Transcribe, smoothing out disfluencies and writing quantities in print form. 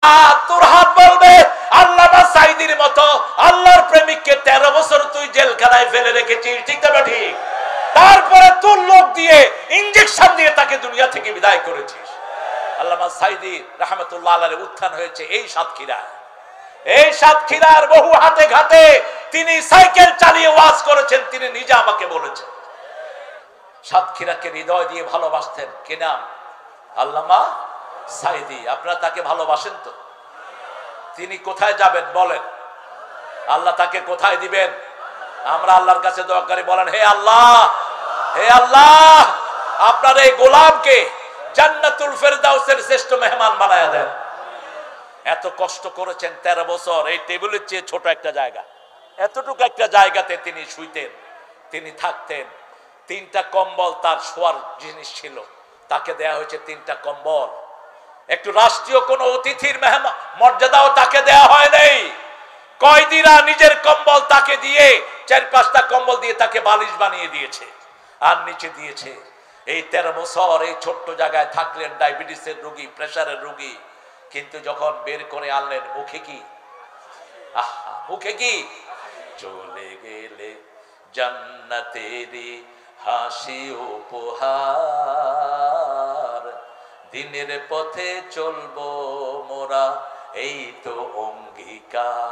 তোর হাত বলবে আল্লামা সাঈদীর মতো আল্লাহর প্রেমিককে 13 বছর তুই জেলখানায় ফেলে রেখেছিস, ঠিক না ঠিক? তারপরে তোর লোক দিয়ে ইনজেকশন দিয়ে তাকে দুনিয়া থেকে বিদায় করেছিস। আল্লামা সাঈদী রাহমাতুল্লাহ আলাইহির উত্থান হয়েছে এই সাতক্ষীরায়। এই সাতক্ষীরার বহু হাতে ঘাটে তিনি সাইকেল চালিয়ে ওয়াজ করেছেন। তিনি নিজে আমাকে বলেছেন সাতক্ষীরাকে হৃদয় দিয়ে ভালোবাসতেন। কি নাম? আল্লামা সাঈদী। আপনারা তাকে ভালোবাসেন তো? তিনি কোথায় যাবেন বলেন? আল্লাহ তাকে কোথায় দিবেন? আমরা আল্লাহর কাছে দোয়া করে বলেন, হে আল্লাহ, হে আল্লাহ, আপনার এই গোলামকে জান্নাতুল ফেরদাউসের শ্রেষ্ঠ মেহমান বানায়া দেন। এত কষ্ট করেছেন 13 বছর। এই টেবিলের চেয়ে ছোট একটা জায়গা, এতটুকু একটা জায়গাতে তিনি শুইতেন, তিনি থাকতেন। 3টা কম্বল তার শোয়ার জিনিস ছিল, তাকে দেয়া হয়েছে 3টা কম্বল। একটু রাষ্ট্রীয় কোন অতিথির মর্যাদাও তাকে দেয়া হয় নাই। কয়েদিরা নিজের কম্বল তাকে দিয়ে 4-5টা কম্বল দিয়ে তাকে বালিশ বানিয়ে দিয়েছে আর নিচে দিয়েছে। এই 13 বছর এই ছোট্ট জায়গায় থাকলেন, ডায়াবেটিসের রোগী, প্রেসারের রোগী। কিন্তু যখন বের করে আনলেন, মুখে কি? মুখে কি? চলে গেলে জান্নাতেরি হাসি উপহার, দিনের পথে চলবো মোরা, এই তো অঙ্গীকার।